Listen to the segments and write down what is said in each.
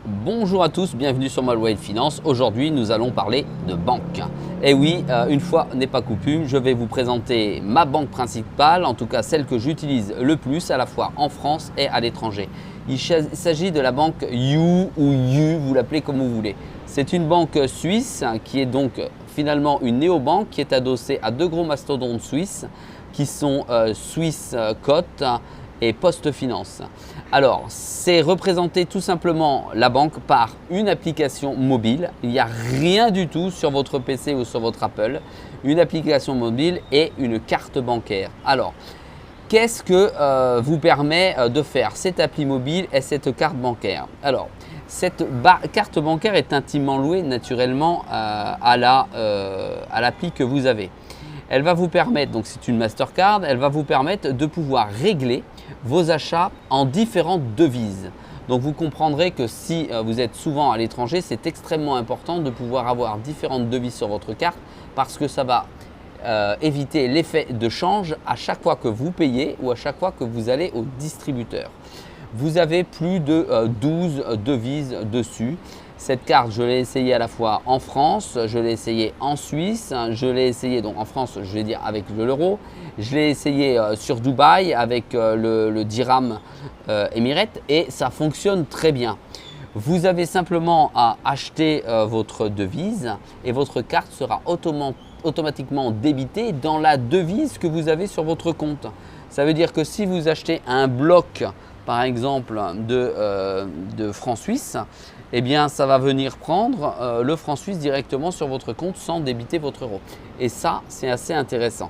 Bonjour à tous, bienvenue sur Malway Finance. Aujourd'hui, nous allons parler de banque. Et oui, une fois n'est pas coutume, je vais vous présenter ma banque principale, en tout cas celle que j'utilise le plus à la fois en France et à l'étranger. Il s'agit de la banque You ou You, vous l'appelez comme vous voulez. C'est une banque suisse qui est donc finalement une néobanque qui est adossée à deux gros mastodontes suisses qui sont Swissquote et Poste Finance. Alors, c'est représenter tout simplement la banque par une application mobile. Il n'y a rien du tout sur votre PC ou sur votre Apple. Une application mobile et une carte bancaire. Alors, qu'est-ce que vous permet de faire cette appli mobile et cette carte bancaire? Alors, cette carte bancaire est intimement louée naturellement à l'appli que vous avez. Elle va vous permettre, donc c'est une Mastercard, elle va vous permettre de pouvoir régler vos achats en différentes devises. Donc vous comprendrez que si vous êtes souvent à l'étranger, c'est extrêmement important de pouvoir avoir différentes devises sur votre carte parce que ça va éviter l'effet de change à chaque fois que vous payez ou à chaque fois que vous allez au distributeur. Vous avez plus de 12 devises dessus. Cette carte, je l'ai essayée à la fois en France, je l'ai essayée en Suisse, je l'ai essayée donc en France, je vais dire avec l'euro, je l'ai essayée sur Dubaï avec le dirham émirate et ça fonctionne très bien. Vous avez simplement à acheter votre devise et votre carte sera automatiquement débitée dans la devise que vous avez sur votre compte. Ça veut dire que si vous achetez un bloc par exemple de francs suisses, eh bien ça va venir prendre le franc suisse directement sur votre compte sans débiter votre euro. Et ça, c'est assez intéressant.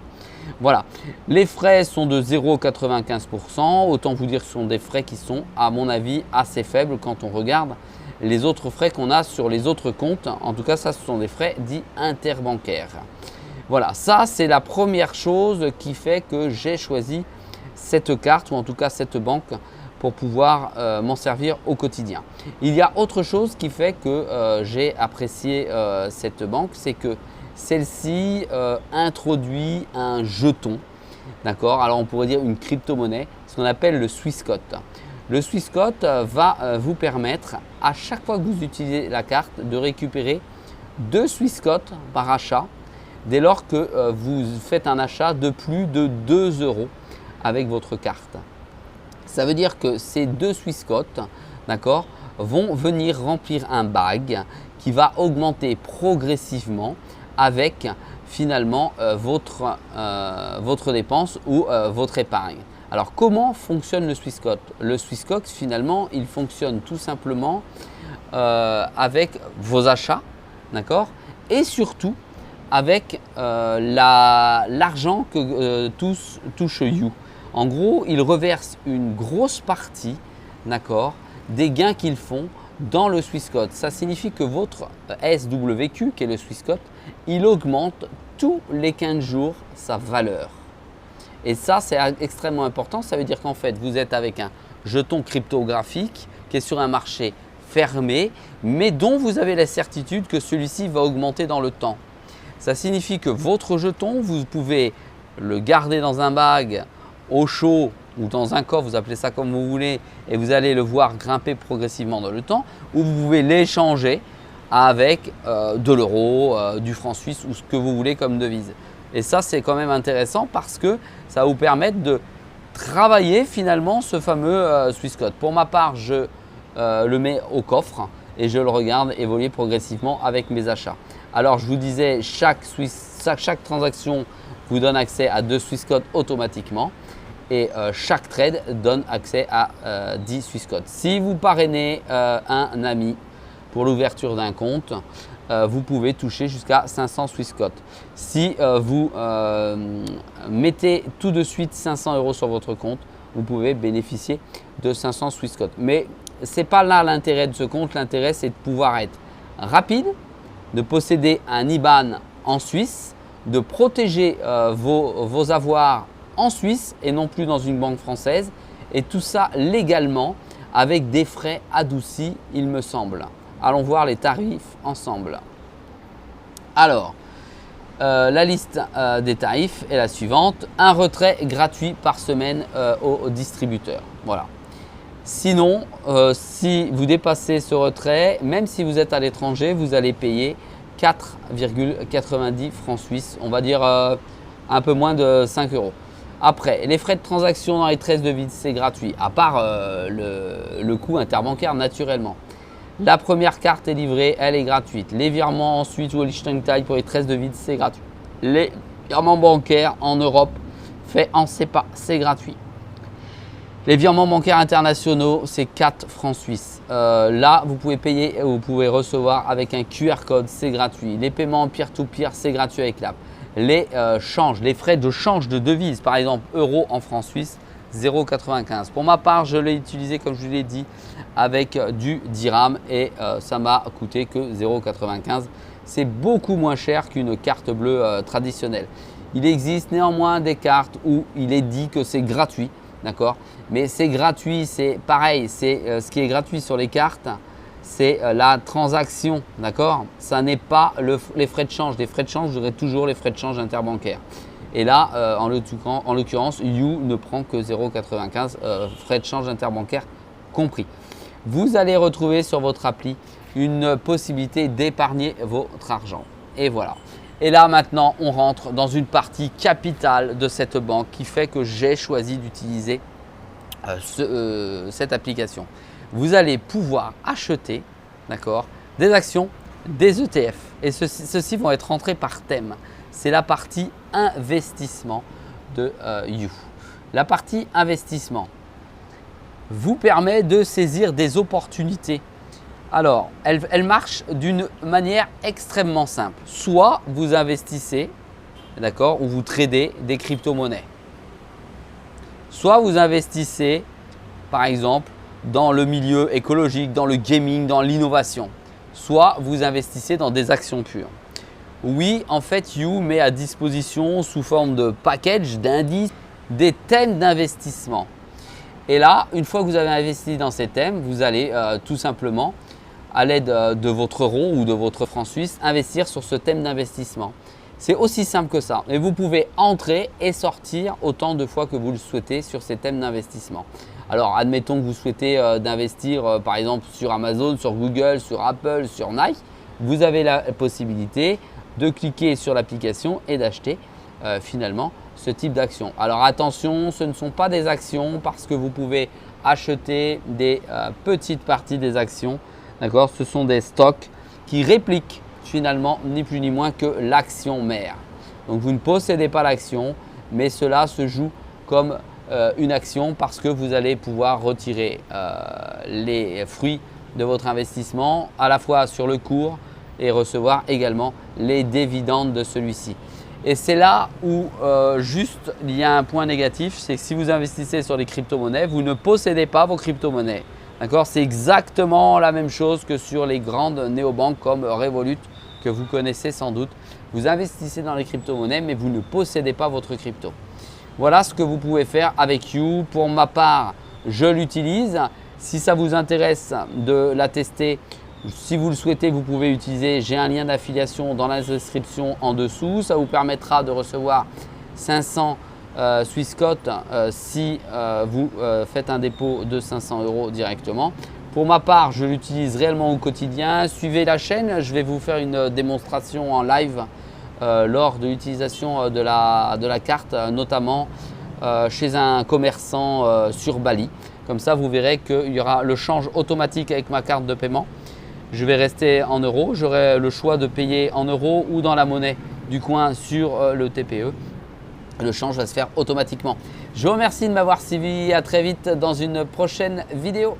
Voilà, les frais sont de 0,95%. Autant vous dire que ce sont des frais qui sont, à mon avis, assez faibles quand on regarde les autres frais qu'on a sur les autres comptes. En tout cas, ça, ce sont des frais dits interbancaires. Voilà, ça, c'est la première chose qui fait que j'ai choisi cette carte ou en tout cas cette banque pour pouvoir m'en servir au quotidien. Il y a autre chose qui fait que j'ai apprécié cette banque, c'est que celle-ci introduit un jeton, d'accord? Alors on pourrait dire une crypto-monnaie, ce qu'on appelle le Swissquote. Le Swissquote va vous permettre à chaque fois que vous utilisez la carte de récupérer 2 Swissquotes par achat dès lors que vous faites un achat de plus de 2 € avec votre carte. Ça veut dire que ces 2 Swissquotes, d'accord, vont venir remplir un bag qui va augmenter progressivement avec finalement votre dépense ou votre épargne. Alors comment fonctionne le Swissquote? Le Swissquote finalement il fonctionne tout simplement avec vos achats, d'accord, et surtout avec l'argent que touche You. En gros, ils reversent une grosse partie, d'accord, des gains qu'ils font dans le Swissquote. Ça signifie que votre SWQ, qui est le Swissquote, il augmente tous les 15 jours sa valeur. Et ça, c'est extrêmement important. Ça veut dire qu'en fait, vous êtes avec un jeton cryptographique qui est sur un marché fermé, mais dont vous avez la certitude que celui-ci va augmenter dans le temps. Ça signifie que votre jeton, vous pouvez le garder dans un bag au chaud ou dans un coffre, vous appelez ça comme vous voulez, et vous allez le voir grimper progressivement dans le temps, ou vous pouvez l'échanger avec de l'euro, du franc suisse ou ce que vous voulez comme devise. Et ça, c'est quand même intéressant parce que ça va vous permettre de travailler finalement ce fameux Swissquote. Pour ma part, je le mets au coffre et je le regarde évoluer progressivement avec mes achats. Alors, je vous disais, chaque transaction vous donne accès à 2 Swissquotes automatiquement. Et chaque trade donne accès à 10 Swissquotes. Si vous parrainez un ami pour l'ouverture d'un compte, vous pouvez toucher jusqu'à 500 Swissquotes. Si vous mettez tout de suite 500 € sur votre compte, vous pouvez bénéficier de 500 Swissquotes. Mais ce n'est pas là l'intérêt de ce compte. L'intérêt, c'est de pouvoir être rapide, de posséder un IBAN en Suisse, de protéger vos avoirs en Suisse et non plus dans une banque française, et tout ça légalement avec des frais adoucis, il me semble. Allons voir les tarifs ensemble. Alors, la liste des tarifs est la suivante. Un retrait gratuit par semaine au distributeur. Voilà. Sinon, si vous dépassez ce retrait, même si vous êtes à l'étranger, vous allez payer 4,90 francs suisses, on va dire un peu moins de 5 euros. Après, les frais de transaction dans les 13 devises, c'est gratuit, à part le coût interbancaire naturellement. La première carte est livrée, elle est gratuite. Les virements ensuite ou au Liechtenstein pour les 13 devises, c'est gratuit. Les virements bancaires en Europe faits en SEPA, c'est gratuit. Les virements bancaires internationaux, c'est 4 francs suisses. Là, vous pouvez payer, vous pouvez recevoir avec un QR code, c'est gratuit. Les paiements en peer-to-peer, c'est gratuit avec l'app. Les changes, les frais de change de devise, par exemple euros en francs suisses, 0,95. Pour ma part, je l'ai utilisé comme je vous l'ai dit avec du dirham et ça m'a coûté que 0,95. C'est beaucoup moins cher qu'une carte bleue traditionnelle. Il existe néanmoins des cartes où il est dit que c'est gratuit, d'accord? Mais c'est gratuit, c'est pareil, c'est ce qui est gratuit sur les cartes, c'est la transaction, d'accord? Ça n'est pas les frais de change. Les frais de change, vous aurez toujours les frais de change interbancaires. Et là, en l'occurrence, You ne prend que 0,95 frais de change interbancaire compris. Vous allez retrouver sur votre appli une possibilité d'épargner votre argent. Et voilà. Et là, maintenant, on rentre dans une partie capitale de cette banque qui fait que j'ai choisi d'utiliser cette application. Vous allez pouvoir acheter, d'accord, des actions, des ETF. Et ceux-ci vont être rentrés par thème. C'est la partie investissement de You. La partie investissement vous permet de saisir des opportunités. Alors, elle marche d'une manière extrêmement simple. Soit vous investissez, d'accord, ou vous tradez des crypto-monnaies. Soit vous investissez, par exemple, dans le milieu écologique, dans le gaming, dans l'innovation. Soit vous investissez dans des actions pures. Oui, en fait, You met à disposition sous forme de package, d'indices, des thèmes d'investissement. Et là, une fois que vous avez investi dans ces thèmes, vous allez tout simplement, à l'aide de votre euro ou de votre franc suisse, investir sur ce thème d'investissement. C'est aussi simple que ça. Et vous pouvez entrer et sortir autant de fois que vous le souhaitez sur ces thèmes d'investissement. Alors, admettons que vous souhaitez d'investir par exemple sur Amazon, sur Google, sur Apple, sur Nike. Vous avez la possibilité de cliquer sur l'application et d'acheter finalement ce type d'action. Alors attention, ce ne sont pas des actions parce que vous pouvez acheter des petites parties des actions. D'accord, ce sont des stocks qui répliquent finalement ni plus ni moins que l'action mère. Donc vous ne possédez pas l'action, mais cela se joue comme une action parce que vous allez pouvoir retirer les fruits de votre investissement à la fois sur le cours et recevoir également les dividendes de celui-ci. Et c'est là où juste il y a un point négatif, c'est que si vous investissez sur les crypto-monnaies, vous ne possédez pas vos crypto-monnaies. D'accord, c'est exactement la même chose que sur les grandes néobanques comme Revolut que vous connaissez sans doute. Vous investissez dans les crypto-monnaies mais vous ne possédez pas votre crypto. Voilà ce que vous pouvez faire avec You. Pour ma part, je l'utilise. Si ça vous intéresse de la tester, si vous le souhaitez, vous pouvez utiliser. J'ai un lien d'affiliation dans la description en dessous. Ça vous permettra de recevoir 500 Swissquote si vous faites un dépôt de 500 € directement. Pour ma part, je l'utilise réellement au quotidien. Suivez la chaîne, je vais vous faire une démonstration en live lors de l'utilisation de la carte, notamment chez un commerçant sur Bali. Comme ça, vous verrez qu'il y aura le change automatique avec ma carte de paiement. Je vais rester en euros, j'aurai le choix de payer en euros ou dans la monnaie du coin sur le TPE. Le change va se faire automatiquement. Je vous remercie de m'avoir suivi. À très vite dans une prochaine vidéo.